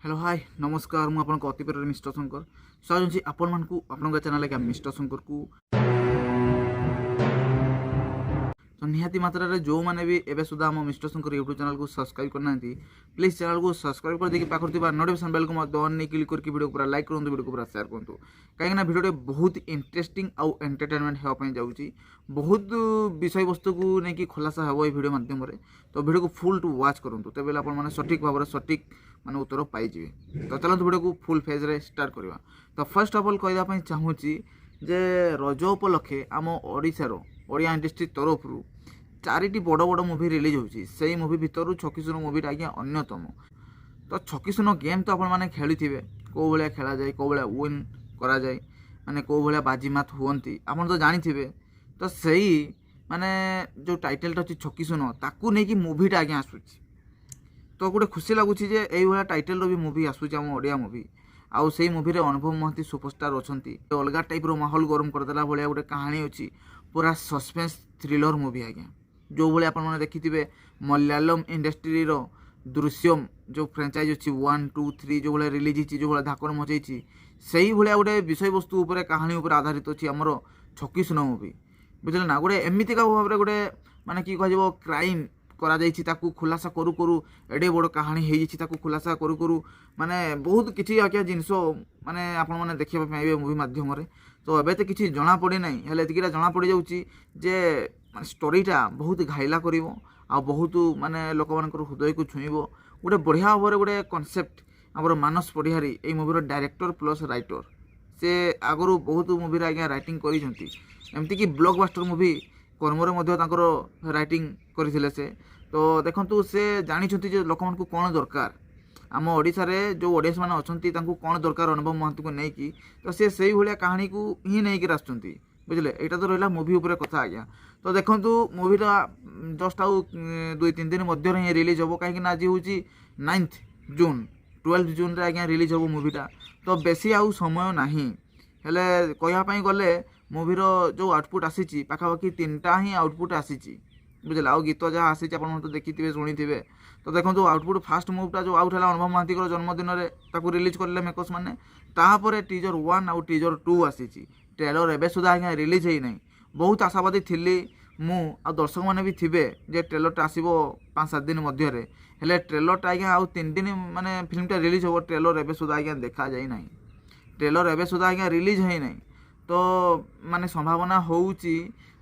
Hello hi नमस्कार मु आपन अति प्रिय मिस्टर शंकर स्वागत है आपण मान आपण चैनल के मिस्टर शंकर को तो निहाती मात्रा रे जो माने भी एबे सुधा हम मिस्टर शंकर यूट्यूब चैनल को सब्सक्राइब करना प्लीज चैनल को सब्सक्राइब कर देकी पाखर थिबा नोटिफिकेशन बेल को मत ऑन नहीं क्लिक करके वीडियो पूरा लाइक करंतु वीडियो को पूरा शेयर करंतु कहीं ना वीडियो बहुत इंटरेस्टिंग आउ एंटरटेनमेंट हेवा पई जाउची बहुत विषय वस्तु को नहीं कि खुलासा हेबो ए वीडियो माध्यम रे तो वीडियो को फुल टू वॉच करंतु तबेला आपण माने सटीक भाव सटीक माने उत्तर पाई जिवे तो चलंतु वीडियो को फुल फेज रे स्टार्ट करबा। तो फर्स्ट ऑफ ऑल कहबा पई चाहूची जे रज उपलक्षे आम ओडिसा रो ओडिया इंडस्ट्री तरफ रु चारिटी बड़ बड़ मुवी रिलीज होची सेही मुवी भितर छकिसुन मुवीटा आज्ञा अन्यतम। तो छकिसुन गेम तो आपण खेली थे कौ भाया खेला जाए कौ भाया विन करा जाए माने कौ भाया बाजीमात हुअंती आपण तो जानी थे। तो सही माने जो टाइटलटा अच्छी छकिसुन ताकू नहीं कि मुवीटा आज्ञा आसूची तो गोटे खुशी लगुच ये टाइटल भी मुवी आसूची आम ओडिया मुवी आउ से मुवी अनुभव महांती सुपरस्टार अच्छी अलग टाइप माहौल गरम करदेला भाया गोटे कहानी अच्छी पूरा सस्पेंस थ्रिलर मुवी आज्ञा जो भाई आपने देखिथे मलयालम इंडस्ट्री दृश्यम जो फ्रांचाइज अच्छी 1 2 3 जो भाई रिलीज होती जो भाई धाकड़ मचई से भाया गोटे विषय वस्तु कहानी आधारित अच्छी आमर छकिसुन मुवी बुझे ना गोटे एमतीका भाव में गोटे माने कि कह क्राइम करा जाइछि ताकू खुलासा करू करू एडे बड़ कहानी हो जाइछि खुलासा करू करू माने बहुत किछि आज्ञा जिनस माने आपण माने देखिबा पाइबे मूवी माध्यम रे। तो एबे तो किछि जणा पड़े नै हेले एतिकिरा जणा पड़ जाउछि जे माने स्टोरीटा बहुत घाइला करिवो आ बहुत माने लोक मानकर हृदय को छुईबो गोटे बढ़िया भाव गोटे कॉन्सेप्ट हमर मानस पढ़ियारी ए मूवी रो डायरेक्टर प्लस राइटर से आगरू बहुत मूवी रे आज्ञा राइटिंग करिसंती एमती कि ब्लॉकबस्टर मूवी कर्मरे मध्य तांकर राइटिंग करथिले से। तो देखंतु से जानिछंती जे लोक मानकु कोन दरकार आम ओडिसा रे जो ऑडियंस माने अछंती तांकु कोन दरकार अनुभव महांती को नै कि तो से सेही भलिया कहानी को ही नै कि रास्तंती बुझले एटा तो रहला मूवी ऊपर कथा आज्ञा। तो देखंतु मूवीटा जस्ट आउ 2-3 दिन मध्य रे रिलीज होबो काहे कि आज होची 9th जून 12 जून रे आज्ञा रिलीज होबो मूवीटा तो बेसी आउ समय नाही हेले कहया पई गले मूवीर जो आउटपुट आसी पाखापाखि 3टा ही आउटपुट आसी बुझे आउ गीत जहाँ आसी आप देखिथे शुणी थे। तो देखो आउटपुट फास्ट मुवटा जो आउट है अनुभव महांती जन्मदिन में रिलीज करें मेकर्स मैंने तापर टीजर 1 आउ टीजर 2 आसी ट्रेलर एवं सुधा आज्ञा रिलीज ही ना बहुत आशावादी थी मु आ दर्शक मैंने भी थे जे ट्रेलरटा आसो 5-7 दिन मध्य हेले ट्रेलरटा आज्ञा आउ 3 दिन माने फिल्मटा रिलीज हो ट्रेलर एवं सुधा आज्ञा देखा जाए ना ट्रेलर एवं सुधा आज्ञा रिलीज है ना। तो माने संभावना होउची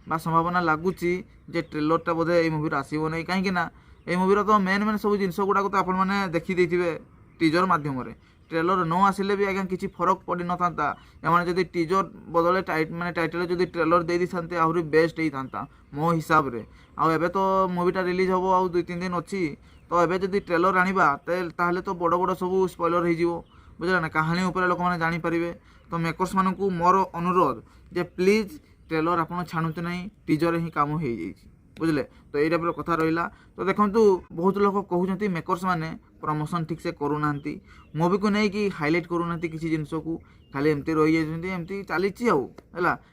बा संभावना लगुची जे ट्रेलरटा बोधे ये मूवी आसो नहीं कहीं ये मूवीर तो मेन मेन सब जिन गुड़ाक तो आपण मैंने देखी देथिबे टीजर माध्यम ट्रेलर न आसिले भी आज्ञा किसी फरक पड़ न था एमाने जदि टीजर बदले माने टाइटल जदि ट्रेलर दे थांते आहरी बेस्ट ही था मो हिसाब रे आउ एबे तो मूवीटा रिलीज होबो आउ 2-3 दिन अच्छी तो एबे जदि ट्रेलर आनिबा ताहले तो बड़ बड़ सब स्पॉइलर हो जिवो बुझला ना कहानी ऊपर लोक माने जानि परिबे। तो मेकर्स मानकु मोर अनुरोध जे प्लीज ट्रेलर आपन छाणुते नहीं टीजर ही काम हो जाइए बुझले। तो ये टाइप कथा रहा। तो देखो बहुत लोग कहते मेकर्स माने प्रमोशन ठीक से करूना मूवी को नहीं कि हाईलाइट करूना किसी जिनस को खाली एमती रही जाती चली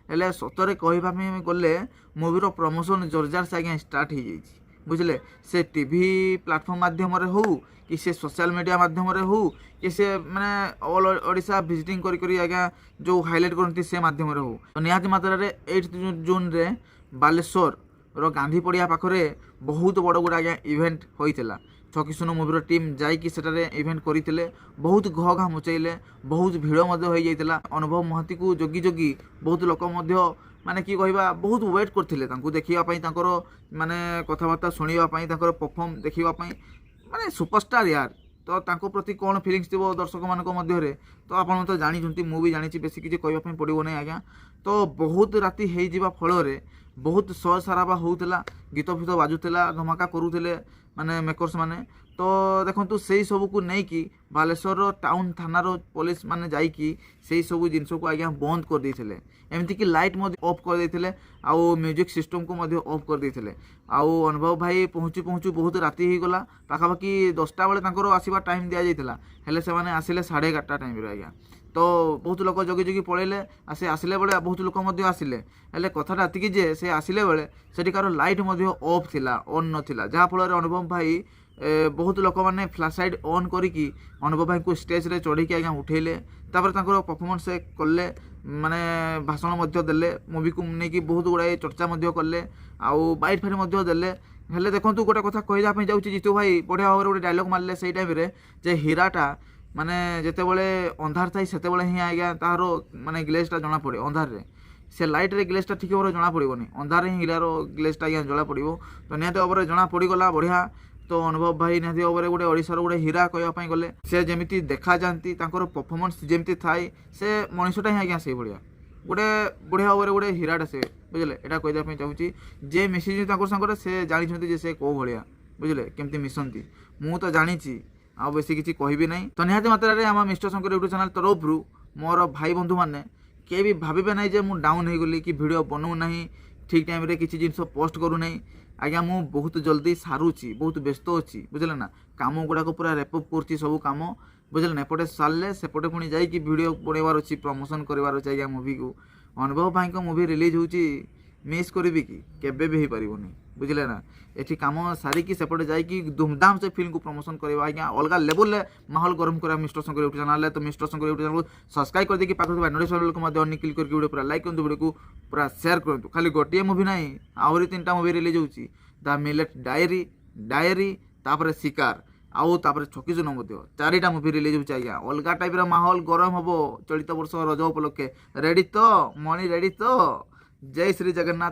है सतरे कहवाई गले मूवीर प्रमोशन जोरजार से आज्ञा स्टार्ट हो जाइए बुझले से टीवी प्लाटफर्म माध्यम हो कि से सोशल मीडिया माध्यम हो कि से माने ऑल ओडिशा विजिटिंग करी आज्ञा जो हाईलाइट करती से माध्यम हो। तो निहाती मात्रा 8 जून रे बालेश्वर रो गांधी पड़िया पाखरे बहुत बड़ गोटे आज्ञा इवेंट होइतिला छकिसुन मूवीर टीम जाइकी सेटारे इवेंट करते बहुत घ घा मुचैले बहुत भिड़ हो जाइतिला अनुभव महांती को जोगी जोगी बहुत लोक माने कि कहबा बहुत वेट करथिले तांको देखिबा पई तांकर माने कथाबार्ता सुनिबा पई तांकर परफॉर्म देखिबा पई माने सुपरस्टार यार। तो तांको प्रति कौन फिलिंग्स थी दर्शक मानक मध्य तो आपन तो जानी मुवी जानी बेसी किसी कहवाई पड़ो नहीं आज्ञा। तो बहुत राति हो फल बहुत शो साराबा होता गीत फित बाजुला धमाका करुले माने मेकर्स माने। तो देखो से सब को नहीं कि बालेश्वर टाउन थानार पुलिस माने जाइकी से सब जिनस को आज्ञा बंद कर देते एमती कि लाइट ऑफ कर देते आउ म्यूजिक सिस्टम को ऑफ कर देते आउ अनुभव भाई पहुँचू पहुँचू बहुत राति हो गला पाखापाखि 10टा बेले आसवा टाइम दि जाता हेले से आसिले 11:30 टाइम आज्ञा। तो बहुत लोग जगी जगी पड़े से आसिले बेले बहुत लोक आसिले हेले कथाटा एतिकी जे से आसिले बेले सेठिकार लाइट ऑफ थिला ऑन नथिला जहाँ फल अनुभव भाई ବହୁତ ଲୋକମାନେ ଫ୍ଲାସ୍ ଲାଇଟ୍ ଅନ୍ କରିକି ଅନୁଭବ ଭାଇଙ୍କୁ ଷ୍ଟେଜ୍ରେ ଚଢ଼ିକି ଆଜ୍ଞା ଉଠେଇଲେ। ତାପରେ ତାଙ୍କର ପରଫର୍ମାନ୍ସ କଲେ, ମାନେ ଭାଷଣ ମଧ୍ୟ ଦେଲେ, ମୁଭିକୁ ନେଇକି ବହୁତ ଗୁଡ଼ାଏ ଚର୍ଚ୍ଚା ମଧ୍ୟ କଲେ, ଆଉ ବାଇଟ୍ ଫାଇଟ୍ ମଧ୍ୟ ଦେଲେ। ହେଲେ ଦେଖନ୍ତୁ ଗୋଟେ କଥା କହିବା ପାଇଁ ଯାଉଛି, ଜିତୁ ଭାଇ ବଢ଼ିଆ ଭାବରେ ଗୋଟେ ଡାଇଲଗ୍ ମାରିଲେ ସେଇ ଟାଇମ୍ରେ ଯେ ହୀରାଟା ମାନେ ଯେତେବେଳେ ଅନ୍ଧାର ଥାଏ ସେତେବେଳେ ହିଁ ଆଜ୍ଞା ତାହାର ମାନେ ଗ୍ଲେଜ୍ଟା ଜଣାପଡ଼େ ଅନ୍ଧାରରେ। ସେ ଲାଇଟ୍ରେ ଗ୍ଲେଜ୍ଟା ଠିକ୍ ଭାବରେ ଜଣାପଡ଼ିବନି, ଅନ୍ଧାରରେ ହିଁ ହୀରାର ଗ୍ଲେଜ୍ଟା ଆଜ୍ଞା ଜଣାପଡ଼ିବ। ତ ନିହାତି ଭାବରେ ଜଣା ପଡ଼ିଗଲା ବଢ଼ିଆ। ତ ଅନୁଭବ ଭାଇ ନିହାତି ଭାବରେ ଗୋଟେ ଓଡ଼ିଶାର ଗୋଟେ ହୀରା କହିବା ପାଇଁ ଗଲେ, ସେ ଯେମିତି ଦେଖାଯାଆନ୍ତି, ତାଙ୍କର ପରଫର୍ମାନ୍ସ ଯେମିତି ଥାଏ, ସେ ମଣିଷଟା ହିଁ ଆଜ୍ଞା ସେଇଭଳିଆ ଗୋଟେ ବଢ଼ିଆ ଭାବରେ ଗୋଟେ ହୀରାଟା ସେ, ବୁଝିଲେ। ଏଇଟା କହିବା ପାଇଁ ଚାହୁଁଛି, ଯେ ମିଶିଛି ତାଙ୍କ ସାଙ୍ଗରେ ସେ ଜାଣିଛନ୍ତି ଯେ ସେ କେଉଁ ଭଳିଆ, ବୁଝିଲେ, କେମିତି ମିଶନ୍ତି। ମୁଁ ତ ଜାଣିଛି, ଆଉ ବେଶୀ କିଛି କହିବି ନାହିଁ। ତ ନିହାତି ମାତ୍ରାରେ ଆମ ମିଷ୍ଟର ଶଙ୍କର ୟୁଟ୍ୟୁବ୍ ଚ୍ୟାନେଲ୍ ତରଫରୁ ମୋର ଭାଇ ବନ୍ଧୁମାନେ କେହି ବି ଭାବିବେ ନାହିଁ ଯେ ମୁଁ ଡାଉନ୍ ହେଇଗଲି କି ଭିଡ଼ିଓ ବନାଉନାହିଁ, ଠିକ୍ ଟାଇମ୍ରେ କିଛି ଜିନିଷ ପୋଷ୍ଟ କରୁନାହିଁ। ଆଜ୍ଞା ମୁଁ ବହୁତ ଜଲ୍ଦି ସାରୁଛି, ବହୁତ ବ୍ୟସ୍ତ ଅଛି, ବୁଝିଲେ ନା। କାମ ଗୁଡ଼ାକ ପୁରା ରେପଅପ୍ କରୁଛି ସବୁ କାମ, ବୁଝିଲେ ନା। ଏପଟେ ସାରିଲେ ସେପଟେ ପୁଣି ଯାଇକି ଭିଡ଼ିଓ ବନେଇବାର ଅଛି, ପ୍ରମୋସନ୍ କରିବାର ଅଛି ଆଜ୍ଞା ମୁଭିକୁ। ଅନୁଭବ ଭାଇଙ୍କ ମୁଭି ରିଲିଜ୍ ହେଉଛି, ମିସ୍ କରିବି କି? କେବେ ବି ହେଇପାରିବନି, ବୁଝିଲେ ନା। ଏଠି କାମ ସାରିକି ସେପଟେ ଯାଇକି ଧୁମଧାମ୍ ସେ ଫିଲ୍ମକୁ ପ୍ରମୋସନ୍ କରିବା ଆଜ୍ଞା, ଅଲଗା ଲେଭେଲ୍ରେ ମାହୋଲ ଗରମ କରିବା ମିଷ୍ଟର ଶଙ୍କର ୟୁଟ୍ୟୁବ୍ ଚ୍ୟାନେଲ୍ରେ। ତ ମିଷ୍ଟର ଶଙ୍କର ୟୁଟ୍ୟୁବ୍ ଚ୍ୟାନେଲ୍କୁ ସବସ୍କ୍ରାଇବ୍ କରିଦେଇକି ପାଖରେ ଥିବା ନୋଟିଫିକେସନ୍ ବେଲ୍କୁ ମଧ୍ୟ ଅନ୍ କ୍ଲିକ୍ କରିକି ଭିଡ଼ିଓ ପୁରା ଲାଇକ୍ କରନ୍ତୁ, ଭିଡ଼ିଓକୁ ପୁରା ସେୟାର କରନ୍ତୁ। ଖାଲି ଗୋଟିଏ ମୁଭି ନାହିଁ, ଆହୁରି 3ଟା ମୁଭି ରିଲିଜ୍ ହେଉଛି। ଦ ମିଲେଟ୍ ଡାଏରୀ, ତାପରେ ଶିକାର, ଆଉ ତାପରେ ଛକିଶୂନ ମଧ୍ୟ 4ଟା ମୁଭି ରିଲିଜ୍ ହେଉଛି ଆଜ୍ଞା। ଅଲଗା ଟାଇପ୍ର ମାହୋଲ ଗରମ ହେବ ଚଳିତ ବର୍ଷ ରଜ ଉପଲକ୍ଷେ। ରେଡ଼ି ତ ମଣି, ରେଡ଼ି ତ? ଜୟ ଶ୍ରୀ ଜଗନ୍ନାଥ।